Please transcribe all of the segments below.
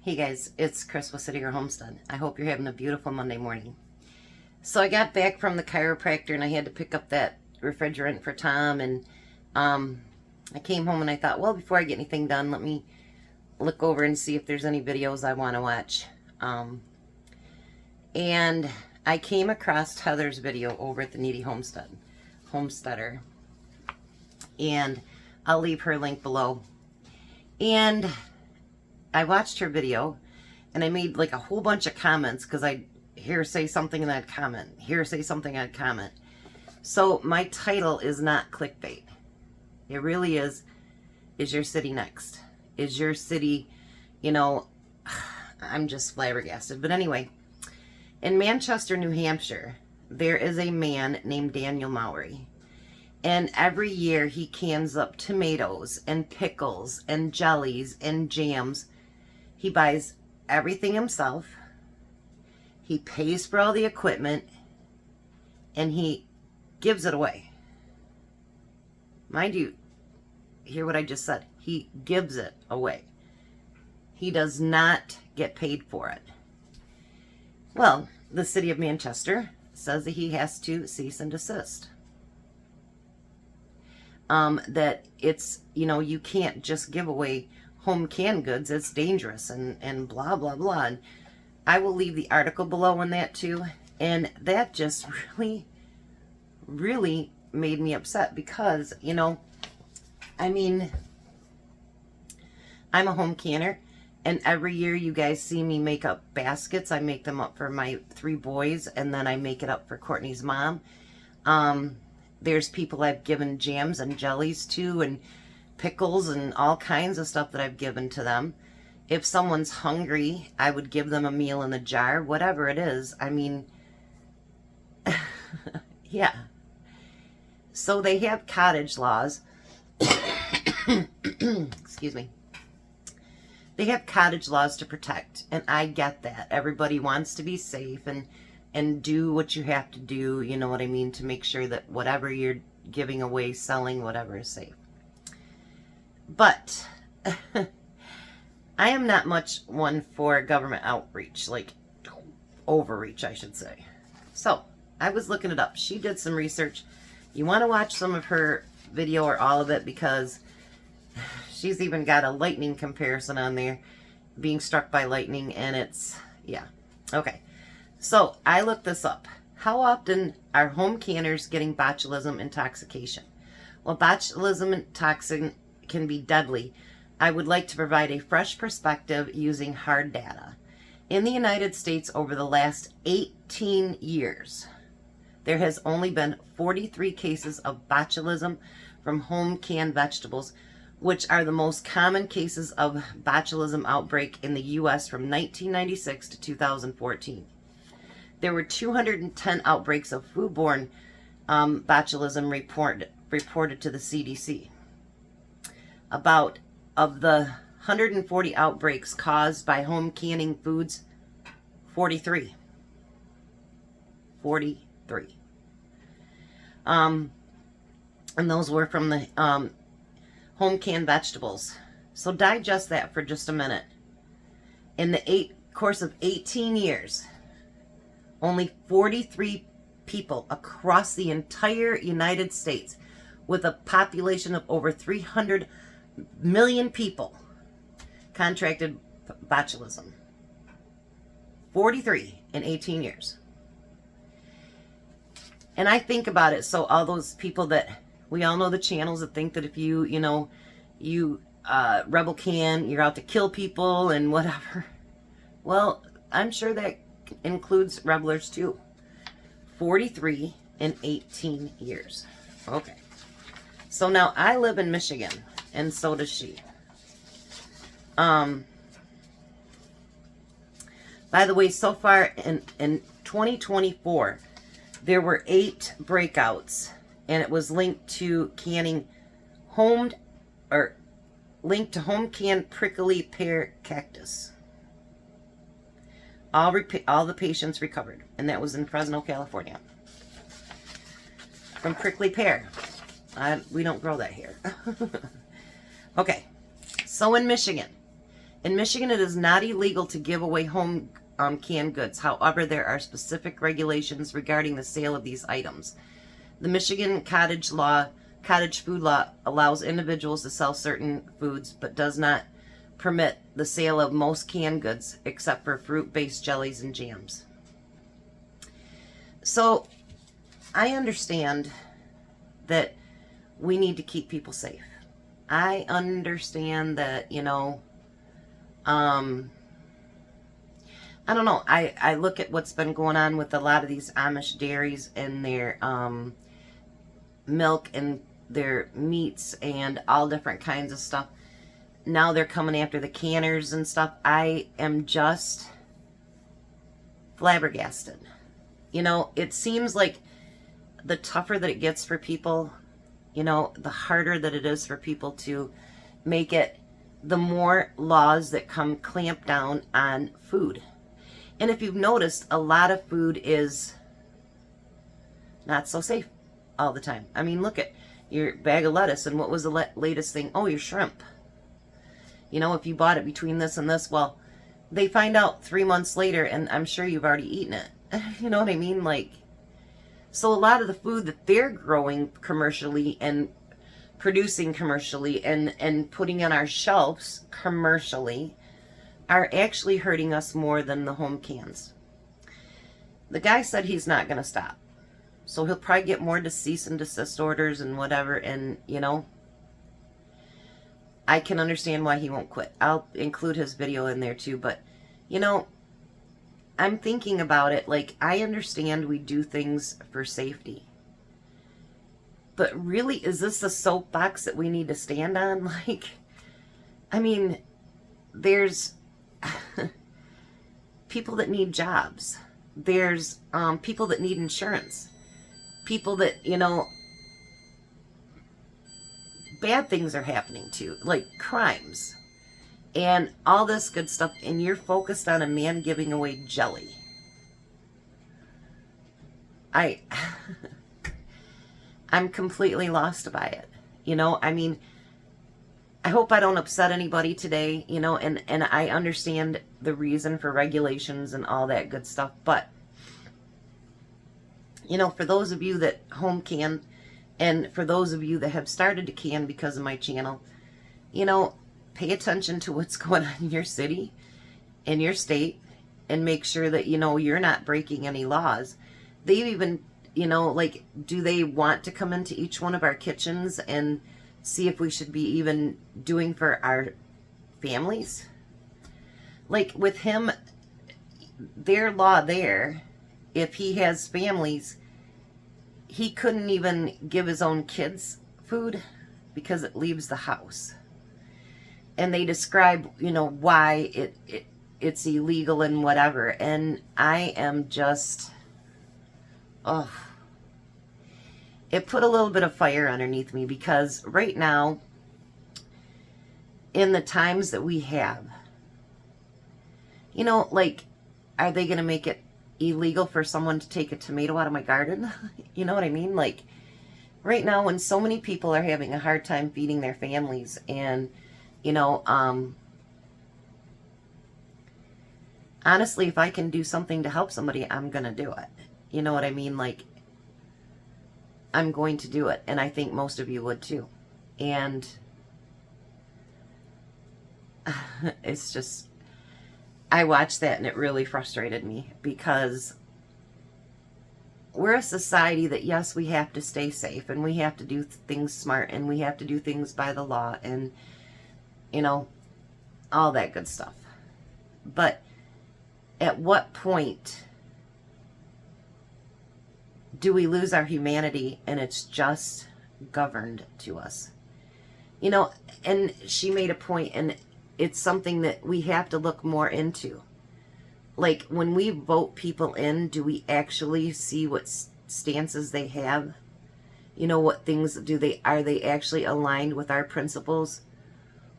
Hey guys, it's Chris with City or Homestead. I hope you're having a beautiful Monday morning. So I got back from the chiropractor and I had to pick up that refrigerant for Tom, and I came home and I thought, well, before I get anything done, let me look over and see if there's any videos I want to watch. And I came across Heather's video over at the Needy Homesteader, and I'll leave her link below. And I watched her video and I made like a whole bunch of comments because I'd here say something and I'd comment, here say something, I'd comment. So my title is not clickbait. It really is your city next? Is your city, I'm just flabbergasted. But anyway, in Manchester, New Hampshire, there is a man named Daniel Mowry. And every year he cans up tomatoes and pickles and jellies and jams. He buys everything himself. He pays for all the equipment. And he gives it away. Mind you, hear what I just said. He gives it away. He does not get paid for it. Well, the city of Manchester says that he has to cease and desist. That it's, you can't just give away home canned goods. It's dangerous and blah, blah, blah. And I will leave the article below on that too. And that just really, really made me upset because, I'm a home canner, and every year you guys see me make up baskets. I make them up for my 3 boys, and then I make it up for Courtney's mom. There's people I've given jams and jellies to, and pickles and all kinds of stuff that I've given to them. If someone's hungry, I would give them a meal in a jar, whatever it is. Yeah. So they have cottage laws. Excuse me. They have cottage laws to protect, and I get that. Everybody wants to be safe and do what you have to do, you know what I mean, to make sure that whatever you're giving away, selling, whatever is safe. But I am not much one for government outreach, like overreach, I should say. So I was looking it up. She did some research. You want to watch some of her video or all of it, because she's even got a lightning comparison on there, being struck by lightning, and it's, yeah. Okay. So I looked this up. How often are home canners getting botulism intoxication? Well, botulism toxin can be deadly. I would like to provide a fresh perspective using hard data. In the United States, over the last 18 years, there has only been 43 cases of botulism from home canned vegetables, which are the most common cases of botulism outbreak in the U.S. from 1996 to 2014. There were 210 outbreaks of foodborne botulism reported to the CDC. About of the 140 outbreaks caused by home canning foods, 43. 43. And those were from the home canned vegetables. So digest that for just a minute. In the course of 18 years, only 43 people across the entire United States, with a population of over 300 million people, contracted botulism. 43 in 18 years. And I think about it, so all those people that, we all know the channels that think that if you rebel can, you're out to kill people and whatever. Well, I'm sure that includes rebelers too. 43 in 18 years. Okay. So now I live in Michigan, and so does she. By the way, so far in 2024, there were 8 breakouts, and it was linked to canning linked to home canned prickly pear cactus. All the patients recovered, and that was in Fresno, California. From prickly pear. We don't grow that here. Okay, so in Michigan, In Michigan, it is not illegal to give away home canned goods. However, there are specific regulations regarding the sale of these items. The Michigan Cottage food law allows individuals to sell certain foods, but does not permit the sale of most canned goods except for fruit-based jellies and jams. So I understand that we need to keep people safe. I understand that, you know, I don't know. I look at what's been going on with a lot of these Amish dairies and their milk and their meats and all different kinds of stuff. Now they're coming after the canners and stuff. I am just flabbergasted. You know, it seems like the tougher that it gets for people, you know, the harder that it is for people to make it, the more laws that come clamp down on food. And if you've noticed, a lot of food is not so safe all the time. I mean, look at your bag of lettuce, and what was the latest thing? Oh, your shrimp. You know, if you bought it between this and this, well, they find out 3 months later, and I'm sure you've already eaten it. You know what I mean? Like, so a lot of the food that they're growing commercially and producing commercially and putting on our shelves commercially are actually hurting us more than the home cans. The guy said he's not going to stop. So he'll probably get more cease and desist orders and whatever, and, you know, I can understand why he won't quit. I'll include his video in there too, but, you know, I'm thinking about it, like, I understand we do things for safety. But really, is this a soapbox that we need to stand on? Like, I mean, there's people that need jobs. There's people that need insurance. People that, you know, bad things are happening to, like crimes and all this good stuff, and you're focused on a man giving away jelly. I'm completely lost by it. You know, I mean, I hope I don't upset anybody today, you know, and I understand the reason for regulations and all that good stuff, but, you know, for those of you that home can, and for those of you that have started to can because of my channel, you know, pay attention to what's going on in your city, in your state, and make sure that, you know, you're not breaking any laws. They've even, you know, like, do they want to come into each one of our kitchens and see if we should be even doing for our families? Like, with him, their law there, if he has families, he couldn't even give his own kids food because it leaves the house. And they describe, you know, why it's illegal and whatever. And I am just, oh, it put a little bit of fire underneath me, because right now, in the times that we have, you know, like, are they going to make it illegal for someone to take a tomato out of my garden? You know what I mean? Like, right now, when so many people are having a hard time feeding their families, and, you know, honestly, if I can do something to help somebody, I'm going to do it. You know what I mean? Like, I'm going to do it, and I think most of you would too. And it's just, I watched that and it really frustrated me, because we're a society that, yes, we have to stay safe, and we have to do things smart, and we have to do things by the law, and, you know, all that good stuff. But at what point do we lose our humanity and it's just governed to us? You know, and she made a point, and it's something that we have to look more into. Like, when we vote people in, do we actually see what stances they have? You know, what things are they actually aligned with our principles?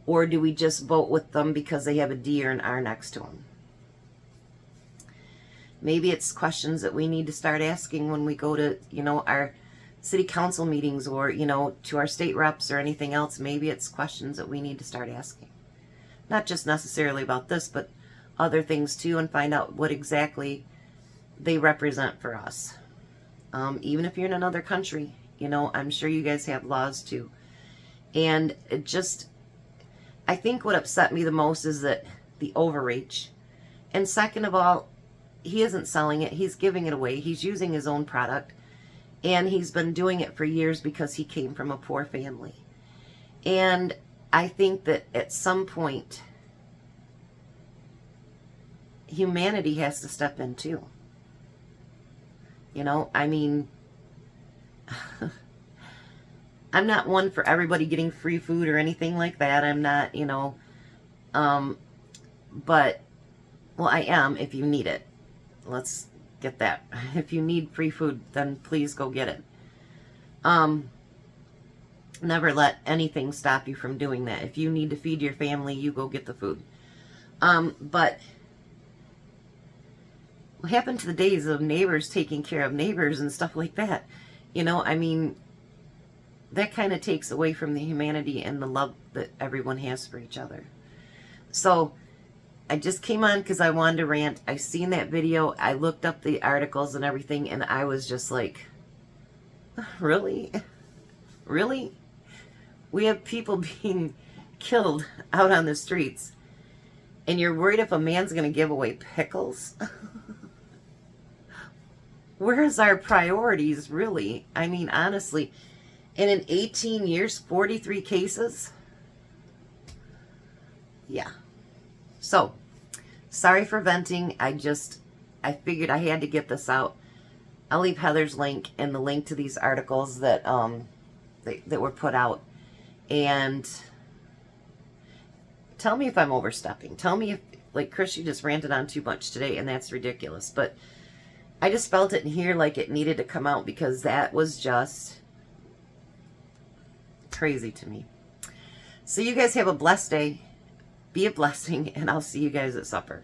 Or do we just vote with them because they have a D or an R next to them? Maybe it's questions that we need to start asking when we go to, you know, our city council meetings, or, you know, to our state reps or anything else. Maybe it's questions that we need to start asking. not just necessarily about this, but other things too, and find out what exactly they represent for us. Even if you're in another country, you know, I'm sure you guys have laws too. And it just, I think what upset me the most is that the overreach. And second of all, he isn't selling it. He's giving it away. He's using his own product. And he's been doing it for years because he came from a poor family. And I think that at some point, humanity has to step in too. You know, I mean, I'm not one for everybody getting free food or anything like that. I'm not, you know, but, well, I am if you need it. Let's get that. If you need free food, then please go get it. Never let anything stop you from doing that. If you need to feed your family, you go get the food. But what happened to the days of neighbors taking care of neighbors and stuff like that? You know, I mean, that kind of takes away from the humanity and the love that everyone has for each other. So I just came on because I wanted to rant. I seen that video. I looked up the articles and everything, and I was just like, really? Really? We have people being killed out on the streets, and you're worried if a man's going to give away pickles? Where's our priorities, really? I mean, honestly, and in 18 years, 43 cases? Yeah. So, sorry for venting. I figured I had to get this out. I'll leave Heather's link and the link to these articles that that were put out. And tell me if I'm overstepping. Tell me if, like, Chris, you just ranted on too much today, and that's ridiculous. But I just felt it in here like it needed to come out because that was just crazy to me. So you guys have a blessed day. Be a blessing, and I'll see you guys at supper.